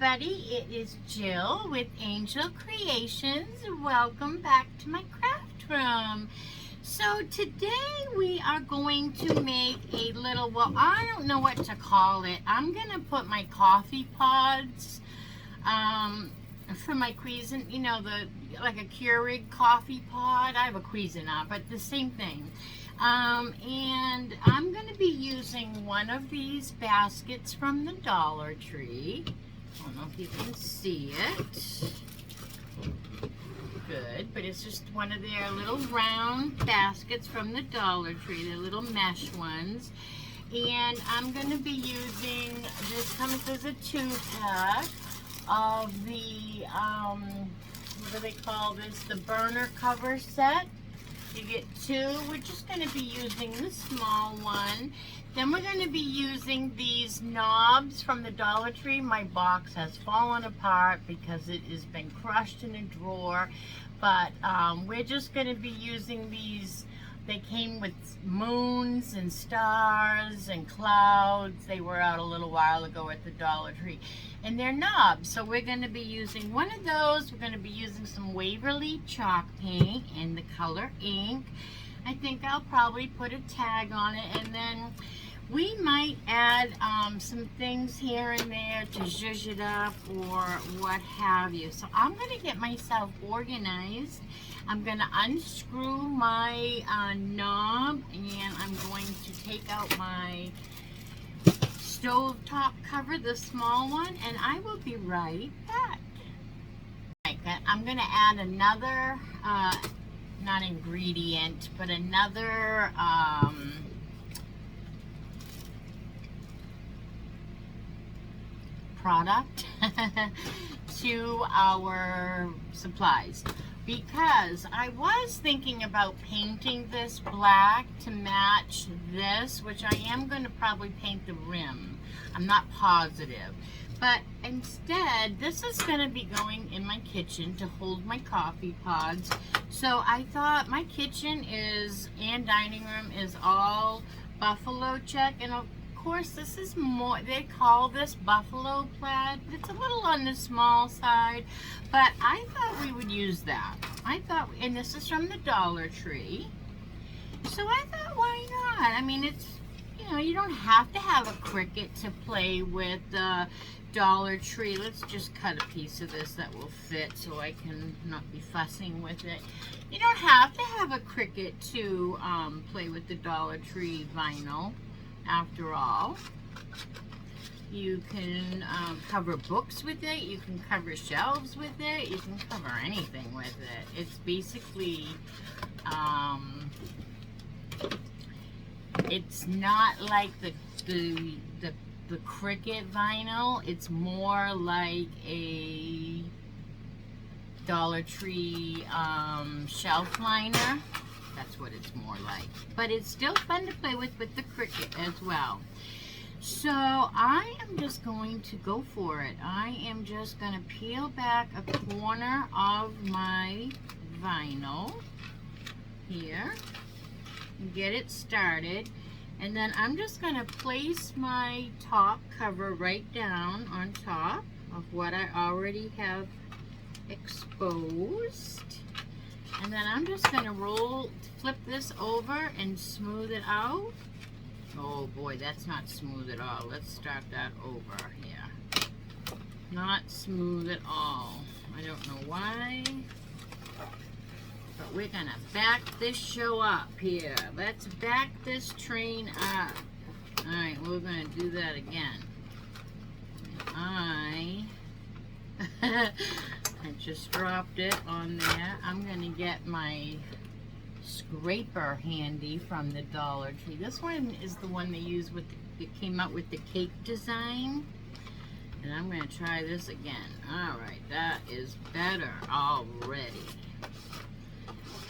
everybody, it is Jill with Angel Creations. Welcome back to my craft room. So today we are going to make a little, well, I don't know what to call it. I'm going to put my coffee pods for my Cuisinart, you know, like a Keurig coffee pod. I have a Cuisinart, but the same thing. And I'm going to be using one of these baskets from the Dollar Tree. I don't know if you can see it. Good, but it's just one of their little round baskets from the Dollar Tree, the little mesh ones. And I'm going to be using, this comes as a 2-pack of the, what do they call this, the burner cover set. You get 2. We're just going to be using the small one. Then we're going to be using these knobs from the Dollar Tree. My box has fallen apart because it has been crushed in a drawer. But we're just going to be using these. They came with moons and stars and clouds. They were out a little while ago at the Dollar Tree. And they're knobs. So we're going to be using one of those. We're going to be using some Waverly chalk paint and the color ink. I think I'll probably put a tag on it. And then we might add some things here and there to zhuzh it up or what have you. So I'm going to get myself organized. I'm going to unscrew my knob, and I'm going to take out my stove top cover, the small one, and I will be right back. I'm going to add another, not ingredient, but another product to our supplies, because I was thinking about painting this black to match this, which I am going to probably paint the rim. I'm not positive, but instead this is going to be going in my kitchen to hold my coffee pods. So I thought my kitchen is, and dining room is all buffalo check, and of course this is more, they call this buffalo plaid, but it's a little on the small side, but I thought we would use that. I thought, and this is from the Dollar Tree, so I thought, why not? I mean, it's, you know, you don't have to have a Cricut to play with the Dollar Tree. Let's just cut a piece of this that will fit so I can not be fussing with it. You don't have to have a Cricut to play with the Dollar Tree vinyl. After all, you can cover books with it, you can cover shelves with it, you can cover anything with it. It's basically, it's not like the Cricut vinyl. It's more like a Dollar Tree shelf liner. That's what it's more like. But it's still fun to play with the Cricut as well. So I am just going to go for it. I am just going to peel back a corner of my vinyl here and get it started. And then I'm just going to place my top cover right down on top of what I already have exposed. And then I'm just going to flip this over and smooth it out. Oh boy, that's not smooth at all. Let's start that over here. Not smooth at all. I don't know why. But we're going to back this show up here. Let's back this train up. Alright, we're going to do that again. I just dropped it on there. I'm going to get my scraper handy from the Dollar Tree. This one is the one they use with it came out with the cake design. And I'm going to try this again. Alright, that is better already.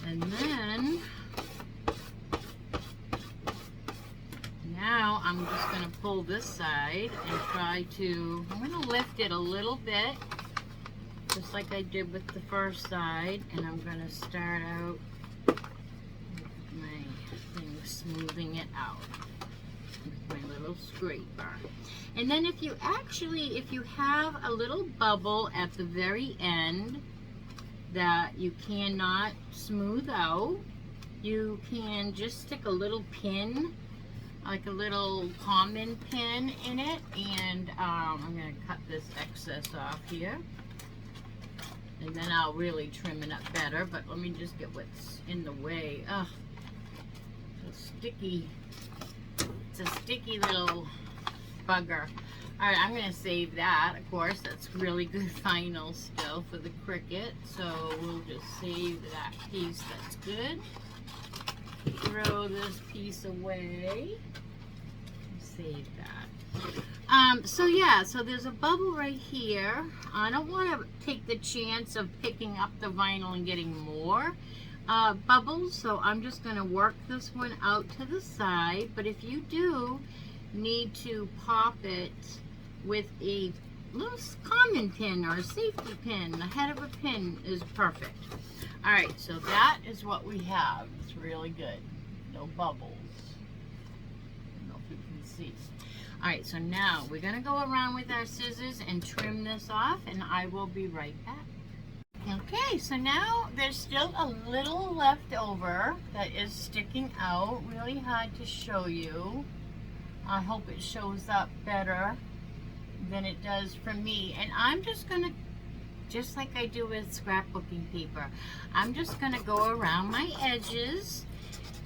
And then now I'm just going to pull this side and try to, I'm going to lift it a little bit, just like I did with the first side, and I'm going to start out with my thing smoothing it out with my little little scraper. And then if you have a little bubble at the very end that you cannot smooth out, you can just stick a little pin, like a little common pin in it, and I'm going to cut this excess off here, and then I'll really trim it up better. But let me just get what's in the way. Ugh, it's sticky. It's a sticky little bugger. Alright, I'm going to save that, of course. That's really good vinyl still for the Cricut, so we'll just save that piece. That's good. Throw this piece away. Save that. So yeah, so there's a bubble right here. I don't want to take the chance of picking up the vinyl and getting more bubbles, so I'm just going to work this one out to the side. But if you do need to pop it with a little common pin or a safety pin, the head of a pin is perfect. Alright, so that is what we have. It's really good. No bubbles. I don't know if you can see. Alright, so now we're going to go around with our scissors and trim this off, and I will be right back. Okay, so now there's still a little left over that is sticking out. Really hard to show you. I hope it shows up better than it does for me. And I'm just going to, just like I do with scrapbooking paper, I'm just going to go around my edges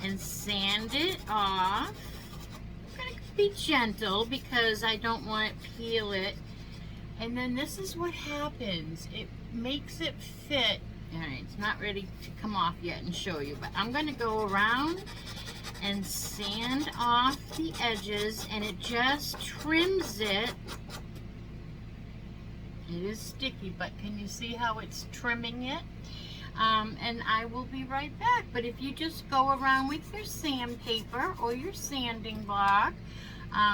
and sand it off. I'm going to be gentle because I don't want to peel it. And then this is what happens. It makes it fit. Alright, it's not ready to come off yet and show you, but I'm going to go around and sand off the edges, and it just trims it. It is sticky, but can you see how it's trimming it? And I will be right back. But if you just go around with your sandpaper or your sanding block,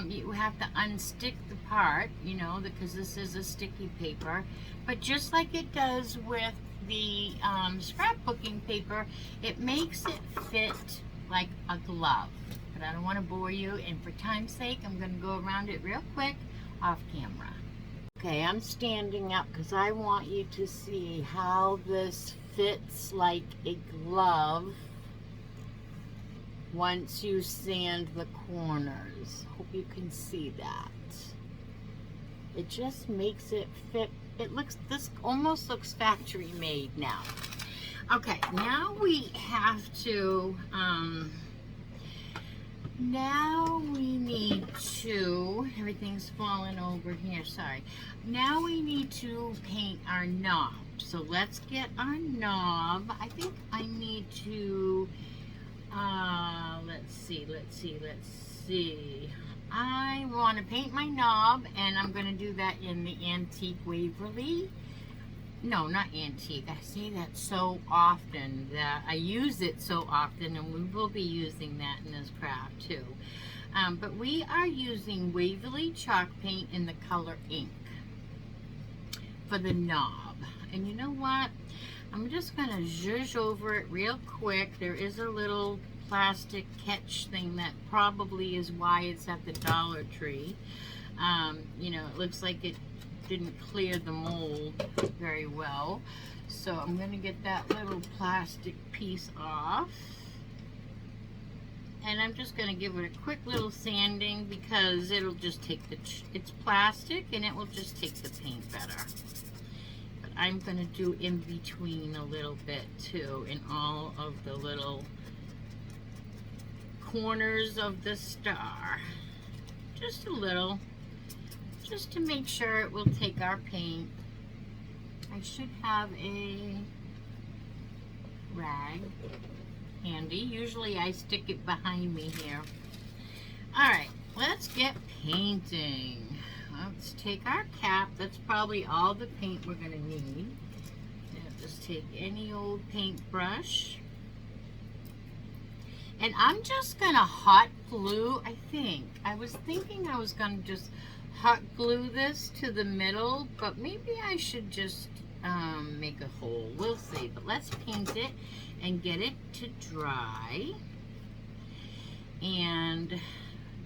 you have to unstick the part, you know, because this is a sticky paper. But just like it does with the scrapbooking paper, it makes it fit like a glove. But I don't want to bore you, and for time's sake, I'm going to go around it real quick off camera. Okay, I'm standing up because I want you to see how this fits like a glove once you sand the corners. Hope you can see that. It just makes it fit. This almost looks factory made now. Okay, now we have to, now we need to, everything's falling over here, sorry. Now we need to paint our knob. So let's get our knob. I think I need to, let's see. I want to paint my knob, and I'm going to do that in the Antique Waverly. No, not antique. I say that so often that I use it so often, and we will be using that in this craft too. But we are using Waverly chalk paint in the color ink for the knob. And you know what? I'm just going to zhuzh over it real quick. There is a little plastic catch thing that probably is why it's at the Dollar Tree. You know, it looks like it didn't clear the mold very well. So I'm going to get that little plastic piece off. And I'm just going to give it a quick little sanding because it'll just take it's plastic and it will just take the paint better. But I'm going to do in between a little bit too, in all of the little corners of the star. Just a little. Just to make sure it will take our paint. I should have a rag handy. Usually I stick it behind me here. Alright, let's get painting. Let's take our cap. That's probably all the paint we're going to need. Just take any old paintbrush. And I'm just going to hot glue, I think. I was thinking I was going to just hot glue this to the middle, but maybe I should just make a hole. We'll see. But let's paint it and get it to dry. And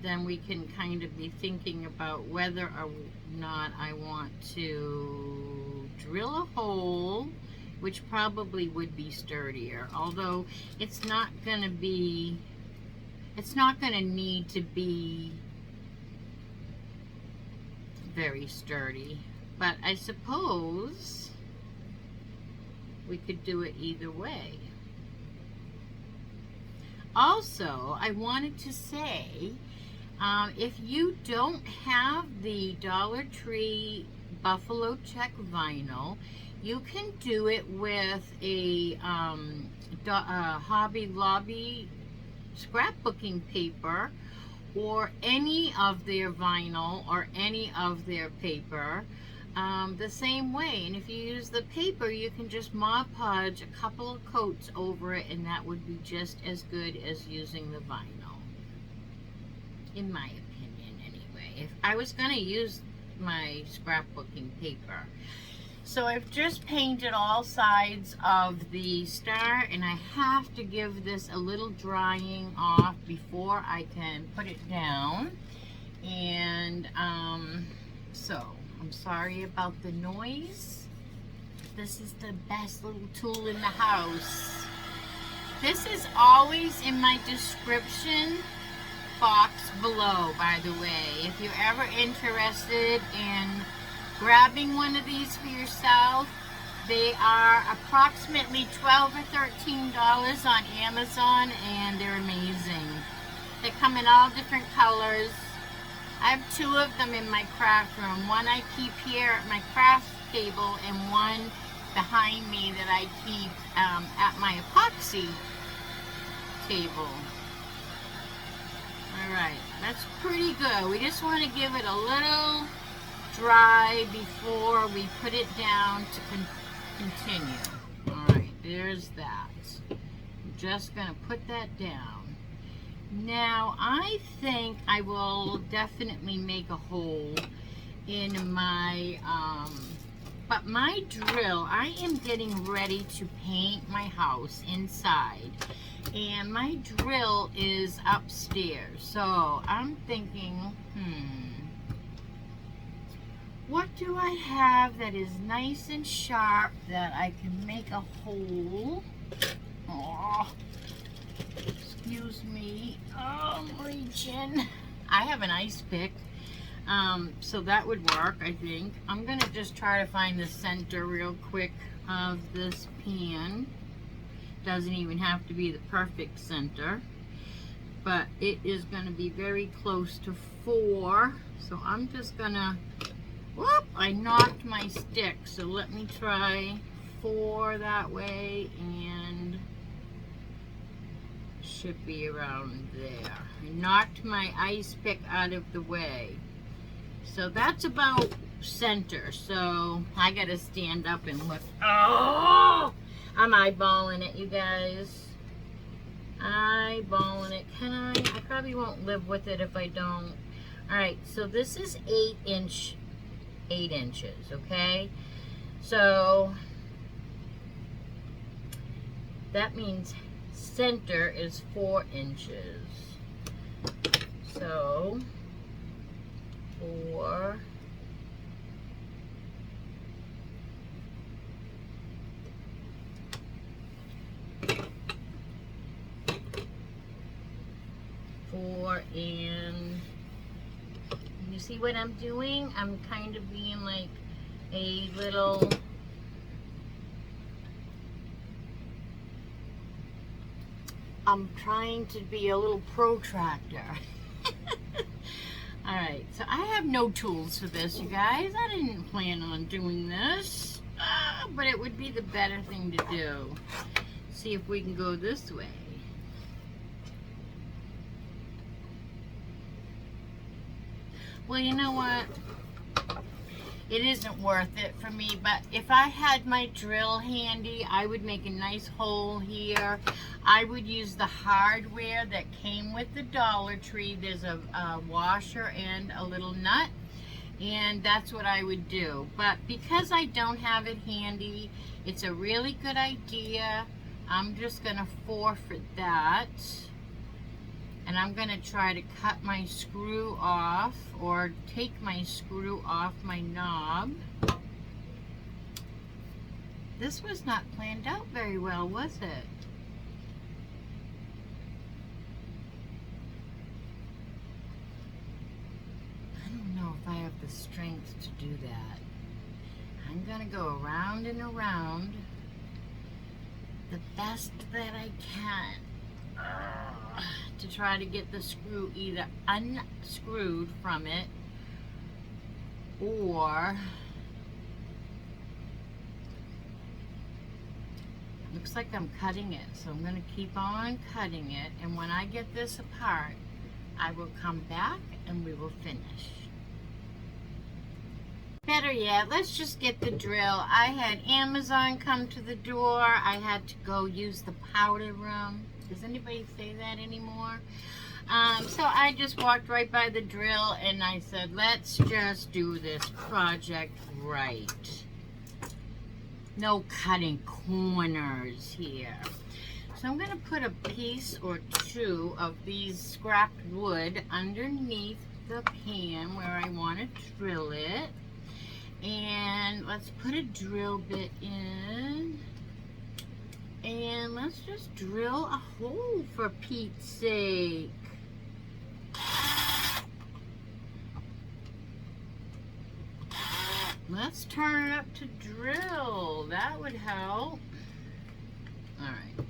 then we can kind of be thinking about whether or not I want to drill a hole, which probably would be sturdier, although it's not going to need to be very sturdy, but I suppose we could do it either way. Also, I wanted to say, if you don't have the Dollar Tree Buffalo Check vinyl, you can do it with a Hobby Lobby scrapbooking paper, or any of their vinyl or any of their paper, the same way. And if you use the paper, you can just Mod Podge a couple of coats over it, and that would be just as good as using the vinyl, in my opinion anyway, if I was going to use my scrapbooking paper. So I've just painted all sides of the star, and I have to give this a little drying off before I can put it down. And so I'm sorry about the noise. This is the best little tool in the house. This is always in my description box below, by the way, if you're ever interested in grabbing one of these for yourself. They are approximately $12 or $13 on Amazon, and they're amazing. They come in all different colors. I have two of them in my craft room. One I keep here at my craft table, and one behind me that I keep at my epoxy table. Alright, that's pretty good. We just want to give it a little dry before we put it down to continue. Alright, there's that. I'm just going to put that down. Now, I think I will definitely make a hole in my, but my drill, I am getting ready to paint my house inside. And my drill is upstairs. So, I'm thinking, what do I have that is nice and sharp that I can make a hole? Oh, excuse me. Oh, I'm reaching. I have an ice pick, so that would work, I think. I'm going to just try to find the center real quick of this pan. Doesn't even have to be the perfect center, but it is going to be very close to 4. So I'm just going to... Whoop! I knocked my stick, so let me try 4 that way, and should be around there. I knocked my ice pick out of the way. So that's about center, so I gotta stand up and look. Oh! I'm eyeballing it, you guys. Eyeballing it. Can I? I probably won't live with it if I don't. Alright, so this is 8 inches, okay? So that means center is 4 inches. So 4 and you see what I'm doing? I'm kind of being like a little... I'm trying to be a little protractor. Alright, so I have no tools for this, you guys. I didn't plan on doing this. But it would be the better thing to do. See if we can go this way. Well, you know what? It isn't worth it for me, but if I had my drill handy, I would make a nice hole here. I would use the hardware that came with the Dollar Tree. There's a washer and a little nut, and that's what I would do. But because I don't have it handy, it's a really good idea. I'm just going to forfeit that. And I'm going to try to cut my screw off or take my screw off my knob. This was not planned out very well, was it? I don't know if I have the strength to do that. I'm going to go around and around the best that I can to try to get the screw either unscrewed from it or looks like I'm cutting it, so I'm going to keep on cutting it, and when I get this apart I will come back and we will finish. Better yet, let's just get the drill. I had Amazon come to the door. I had to go use the powder room. Does anybody say that anymore? So I just walked right by the drill and I said, let's just do this project right. No cutting corners here. So I'm going to put a piece or two of these scrapped wood underneath the pan where I want to drill it. And let's put a drill bit in. And let's just drill a hole for Pete's sake. Let's turn it up to drill. That would help. Alright.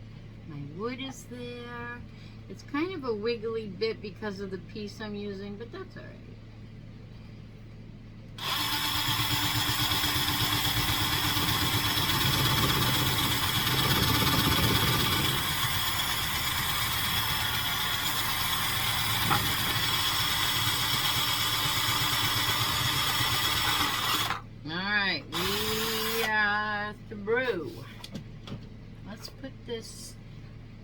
My wood is there. It's kind of a wiggly bit because of the piece I'm using, but that's alright. Alright, we are through. Let's put this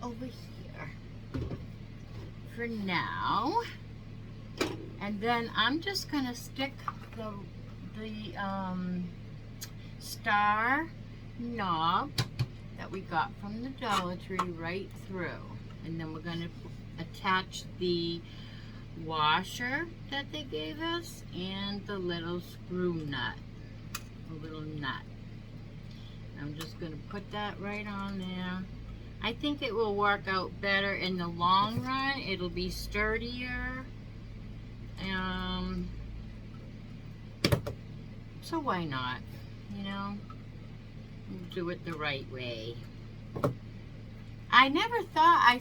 over here for now. And then I'm just going to stick the star knob that we got from the Dollar Tree right through. And then we're going to attach the washer that they gave us and the little screw nut. A little nut. I'm just going to put that right on there. I think it will work out better in the long run. It'll be sturdier. So why not? You know, we'll do it the right way. I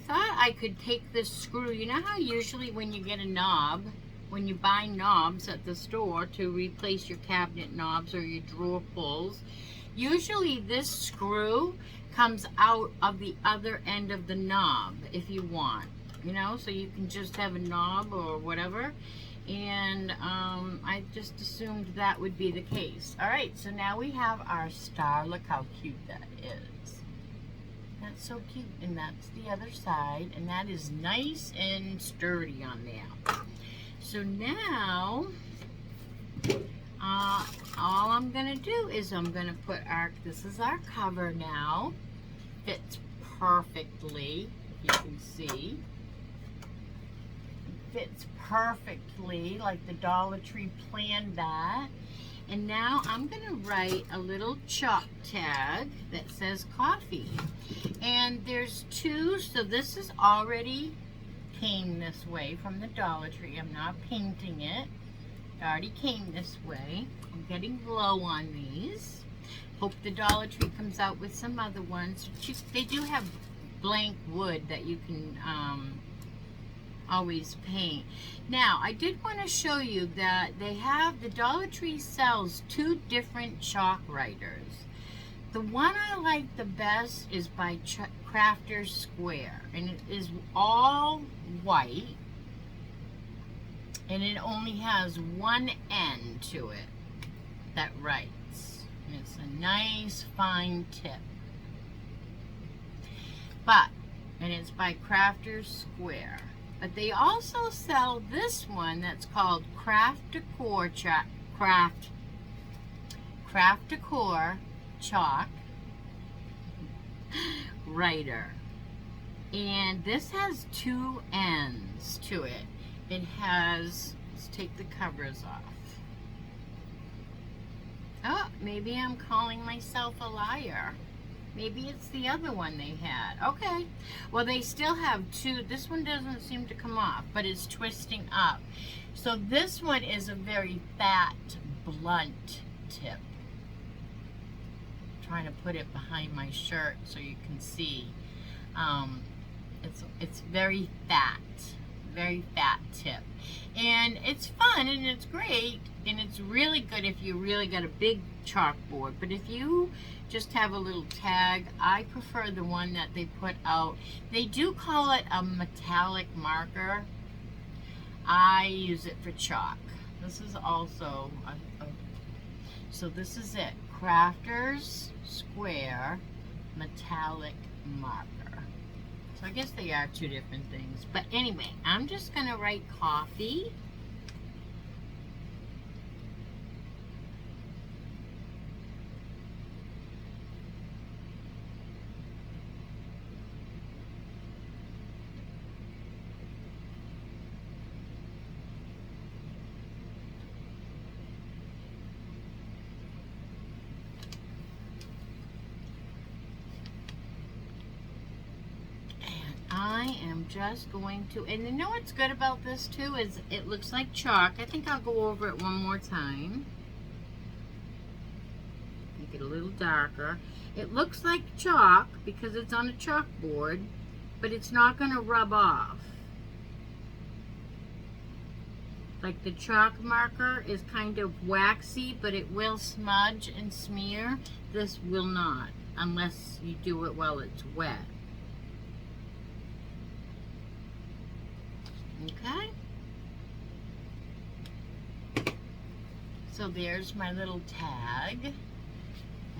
thought I could take this screw. You know how usually when you get a knob, when you buy knobs at the store to replace your cabinet knobs or your drawer pulls, usually this screw comes out of the other end of the knob if you want, you know, so you can just have a knob or whatever. And I just assumed that would be the case. All right, so now we have our star. Look how cute that is. That's so cute. And that's the other side, and that is nice and sturdy on there. So now, all I'm going to do is I'm going to put this is our cover now. Fits perfectly, you can see. It fits perfectly like the Dollar Tree planned that. And now I'm going to write a little chalk tag that says coffee. And there's two, so this is already came this way from the Dollar Tree. I'm not painting it. It already came this way. I'm getting glow on these. Hope the Dollar Tree comes out with some other ones. They do have blank wood that you can always paint. Now, I did want to show you that the Dollar Tree sells two different chalk writers. The one I like the best is by Crafter's Square, and it is all white, and it only has one end to it that writes. And it's a nice fine tip. And it's by Crafter's Square. But they also sell this one that's called Craft Decor Chalk Writer. And this has two ends to it. It has, let's take the covers off. Oh, maybe I'm calling myself a liar. Maybe it's the other one they had. Okay. Well, they still have two. This one doesn't seem to come off, but it's twisting up. So this one is a very fat, blunt tip. I'm trying to put it behind my shirt so you can see. It's very fat tip. And it's fun and it's great. And it's really good if you really got a big chalkboard. But if you just have a little tag, I prefer the one that they put out. They do call it a metallic marker. I use it for chalk. This is also, so this is it. Crafters Square Metallic Marker. So I guess they are two different things. But anyway, I'm just going to write coffee. I am just going to, and you know what's good about this too is it looks like chalk. I think I'll go over it one more time. Make it a little darker. It looks like chalk because it's on a chalkboard, but it's not going to rub off. Like the chalk marker is kind of waxy, but it will smudge and smear. This will not, unless you do it while it's wet. Okay, so there's my little tag,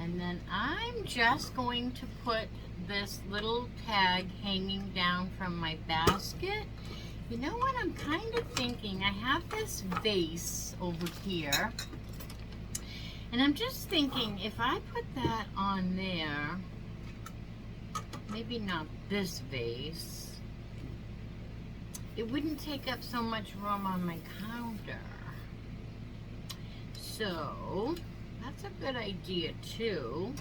and then I'm just going to put this little tag hanging down from my basket. You know what I'm kind of thinking? I have this vase over here, and I'm just thinking if I put that on there, maybe not this vase, it wouldn't take up so much room on my counter. So that's a good idea too.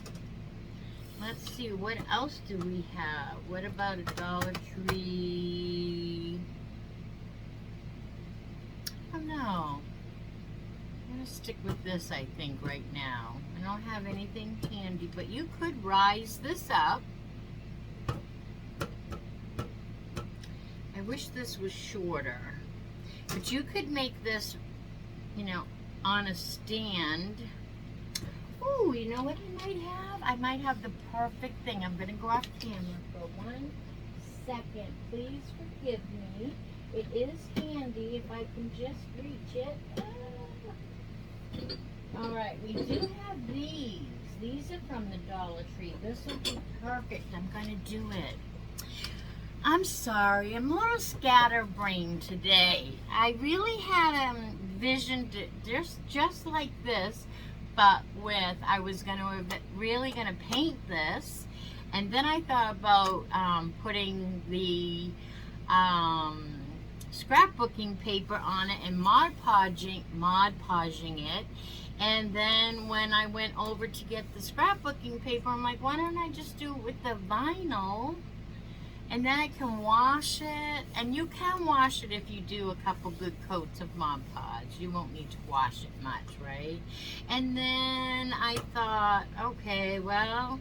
Let's see, what else do we have? What about a Dollar Tree? Oh no. I'm gonna stick with this, I think, right now. I don't have anything handy, but you could rise this up. I wish this was shorter, but you could make this, you know, on a stand. Ooh, you know what I might have? I might have the perfect thing. I'm going to go off camera for 1 second. Please forgive me. It is handy if I can just reach it. All right, we do have these. These are from the Dollar Tree. This will be perfect. I'm going to do it. I'm sorry, I'm a little scatterbrained today. I really had visioned it just like this, but with, I was really gonna paint this, and then I thought about putting the scrapbooking paper on it and Mod Podging it. And then when I went over to get the scrapbooking paper, I'm like, why don't I just do it with the vinyl? And then I can wash it, and you can wash it if you do a couple good coats of Mod Podge. You won't need to wash it much, right? And then I thought, okay, well,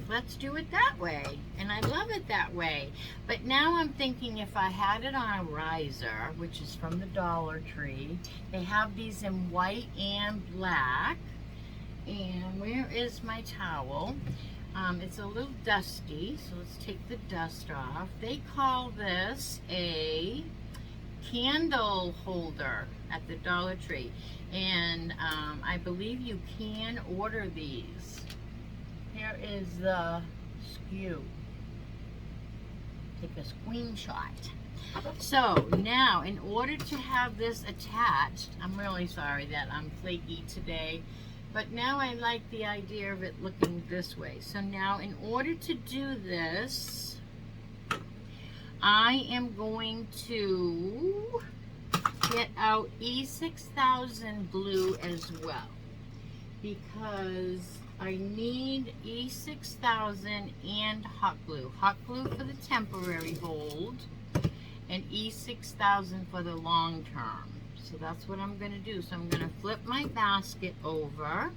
let's do it that way. And I love it that way. But now I'm thinking if I had it on a riser, which is from the Dollar Tree, they have these in white and black. And where is my towel? It's a little dusty, so let's take the dust off. They call this a candle holder at the Dollar Tree, and I believe you can order these. Here is the SKU. Take a screenshot. So now, in order to have this attached, I'm really sorry that I'm flaky today. But now I like the idea of it looking this way. So now in order to do this, I am going to get out E6000 glue as well, because I need E6000 and hot glue. Hot glue for the temporary hold and E6000 for the long term. So that's what I'm going to do. So I'm going to flip my basket over,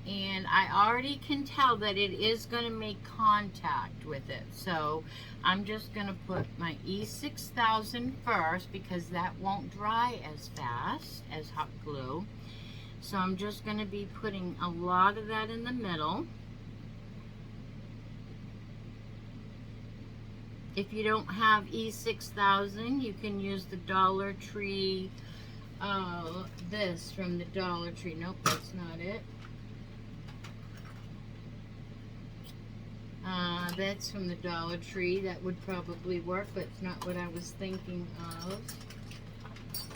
and I already can tell that it is going to make contact with it. So I'm just going to put my E6000 first, because that won't dry as fast as hot glue. So I'm just going to be putting a lot of that in the middle. If you don't have E6000, you can use the Dollar Tree, this from the Dollar Tree. Nope, that's not it. That's from the Dollar Tree. That would probably work, but it's not what I was thinking of.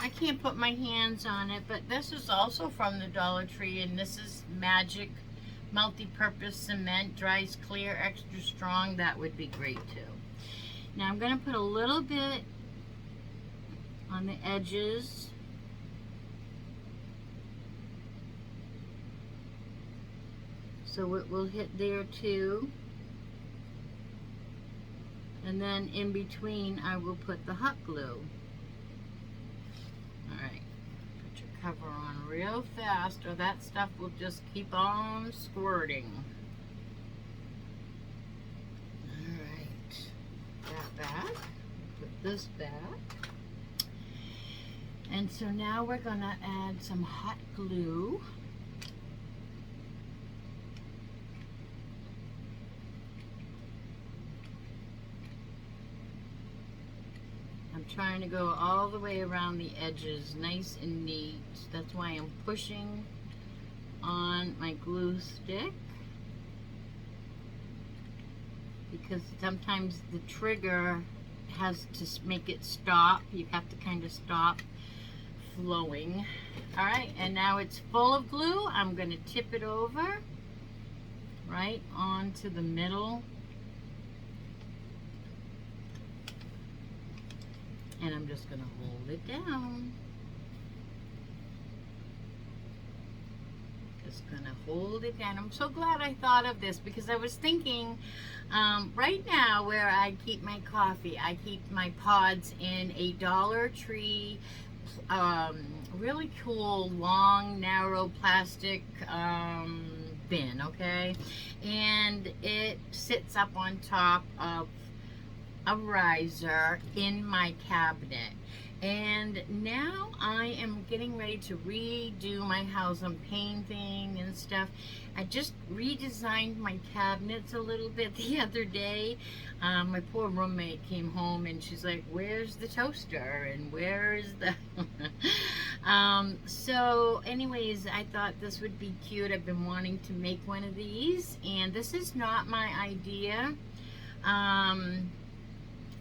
I can't put my hands on it, but this is also from the Dollar Tree, and this is Magic Multi-Purpose Cement. Dries clear, extra strong. That would be great too. Now I'm going to put a little bit on the edges. So it will hit there too. And then in between I will put the hot glue. Alright, put your cover on real fast, or that stuff will just keep on squirting. Back, put this back, and so now we're going to add some hot glue. I'm trying to go all the way around the edges, nice and neat. That's why I'm pushing on my glue stick, because sometimes the trigger has to make it stop. You have to kind of stop flowing. All right, and now it's full of glue. I'm going to tip it over right onto the middle, and I'm just going to hold it down. Just going to hold it down. I'm so glad I thought of this, because I was thinking, right now where I keep my coffee, I keep my pods in a Dollar Tree, really cool, long, narrow plastic bin, okay? And it sits up on top of a riser in my cabinet. And now I am getting ready to redo my house. I'm painting and stuff. I just redesigned my cabinets a little bit the other day. My poor roommate came home and she's like, where's the toaster? And where's the... So anyways, I thought this would be cute. I've been wanting to make one of these. And this is not my idea.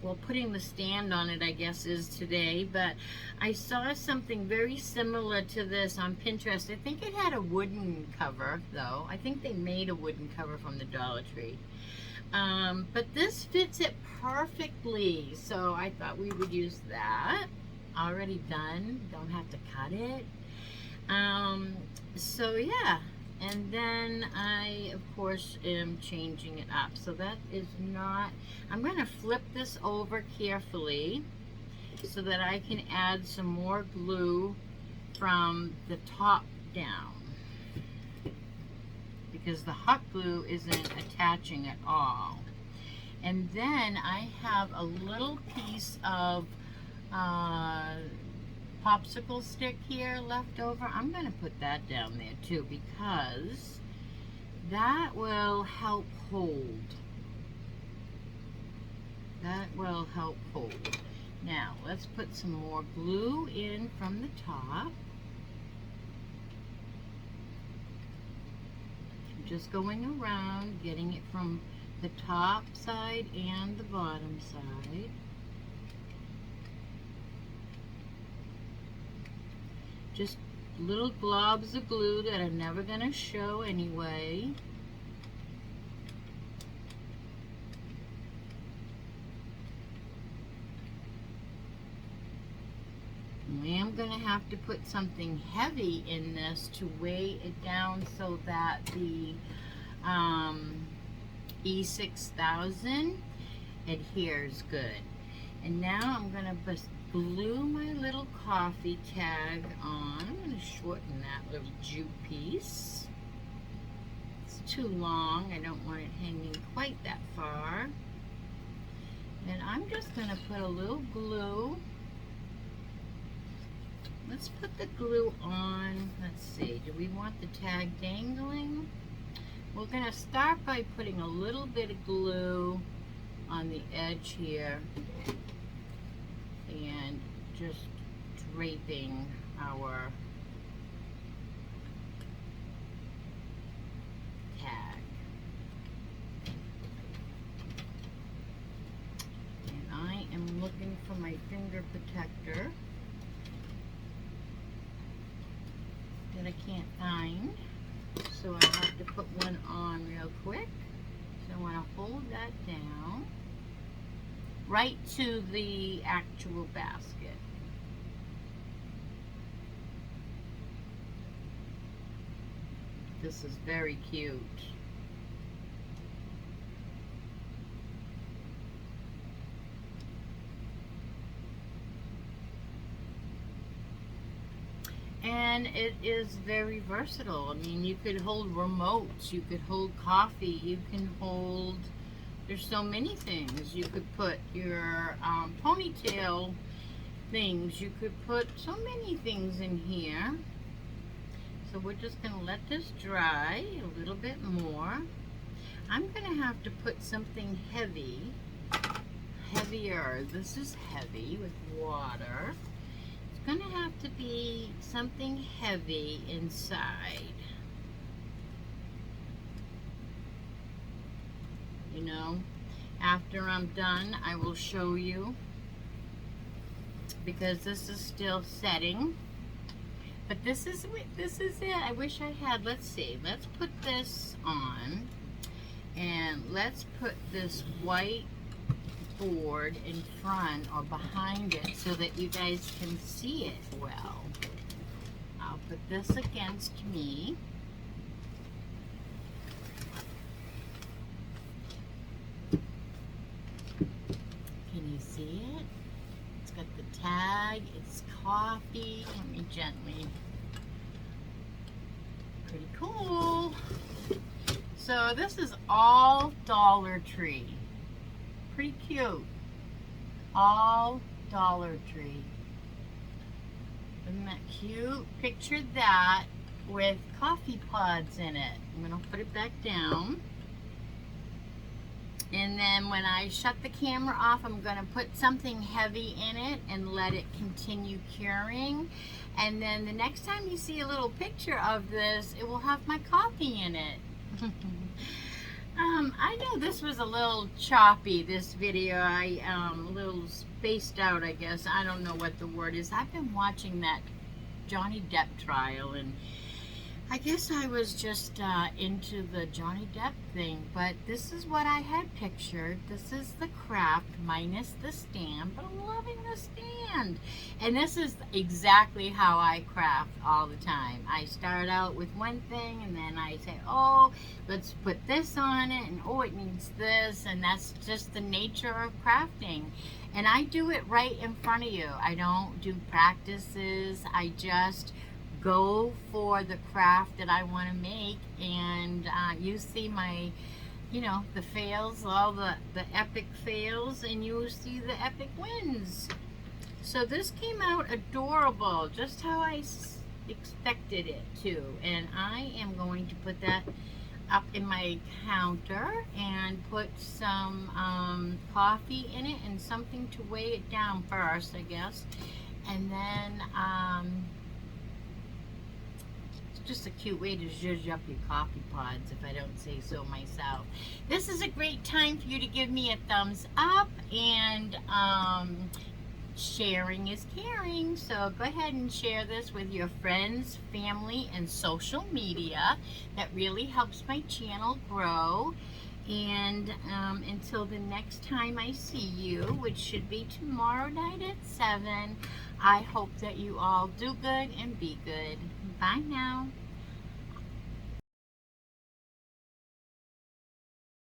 Well, putting the stand on it, I guess, is today, but I saw something very similar to this on Pinterest. I think it had a wooden cover, though. I think they made a wooden cover from the Dollar Tree. But this fits it perfectly, so I thought we would use that. Already done. Don't have to cut it. So, yeah. And then I, of course, am changing it up. So that is not... I'm going to flip this over carefully so that I can add some more glue from the top down, because the hot glue isn't attaching at all. And then I have a little piece of popsicle stick here left over. I'm going to put that down there too, because that will help hold. That will help hold. Now let's put some more glue in from the top. I'm just going around, getting it from the top side and the bottom side. Just little globs of glue that are never going to show anyway. I am going to have to put something heavy in this to weigh it down so that the E6000 adheres good. And now I'm going to glue my little coffee tag on. I'm going to shorten that little jute piece. It's too long. I don't want it hanging quite that far. And I'm just going to put a little glue. Let's put the glue on. Let's see, do we want the tag dangling? We're going to start by putting a little bit of glue on the edge here and just draping our tag. And I am looking for my finger protector that I can't find, so I have to put one on real quick. So I want to hold that down right to the actual basket. This is very cute. And it is very versatile. I mean, you could hold remotes, you could hold coffee, you can hold, there's so many things. You could put your ponytail things, you could put so many things in here. So we're just going to let this dry a little bit more. I'm going to have to put something heavier. This is heavy with water. It's going to have to be something heavy inside. You know, after I'm done, I will show you, because this is still setting. But this is it. I wish I had, let's see, let's put this on, and let's put this white board in front or behind it so that you guys can see it well. I'll put this against me. Can you see it? It's got the tag, it's coffee. Let me gently. Pretty cool. So this is all Dollar Tree. Pretty cute. All Dollar Tree. Isn't that cute? Picture that with coffee pods in it. I'm going to put it back down. And then when I shut the camera off, I'm going to put something heavy in it and let it continue curing. And then the next time you see a little picture of this, it will have my coffee in it. I know this was a little choppy, this video. A little spaced out, I guess. I don't know what the word is. I've been watching that Johnny Depp trial, and I guess I was just into the Johnny Depp thing, but this is what I had pictured. This is the craft minus the stand, but I'm loving the stand. And this is exactly how I craft all the time. I start out with one thing, and then I say, oh, let's put this on it, and oh, it needs this, and that's just the nature of crafting. And I do it right in front of you. I don't do practices. I just go for the craft that I want to make, and you see my, you know, the fails, all the epic fails, and you see the epic wins. So this came out adorable, just how I expected it to, and I am going to put that up in my counter and put some coffee in it and something to weigh it down first, I guess, and then just a cute way to zhuzh up your coffee pods, if I don't say so myself. This is a great time for you to give me a thumbs up and sharing is caring. So go ahead and share this with your friends, family, and social media. That really helps my channel grow. And until the next time I see you, which should be tomorrow night at 7, I hope that you all do good and be good. Bye now.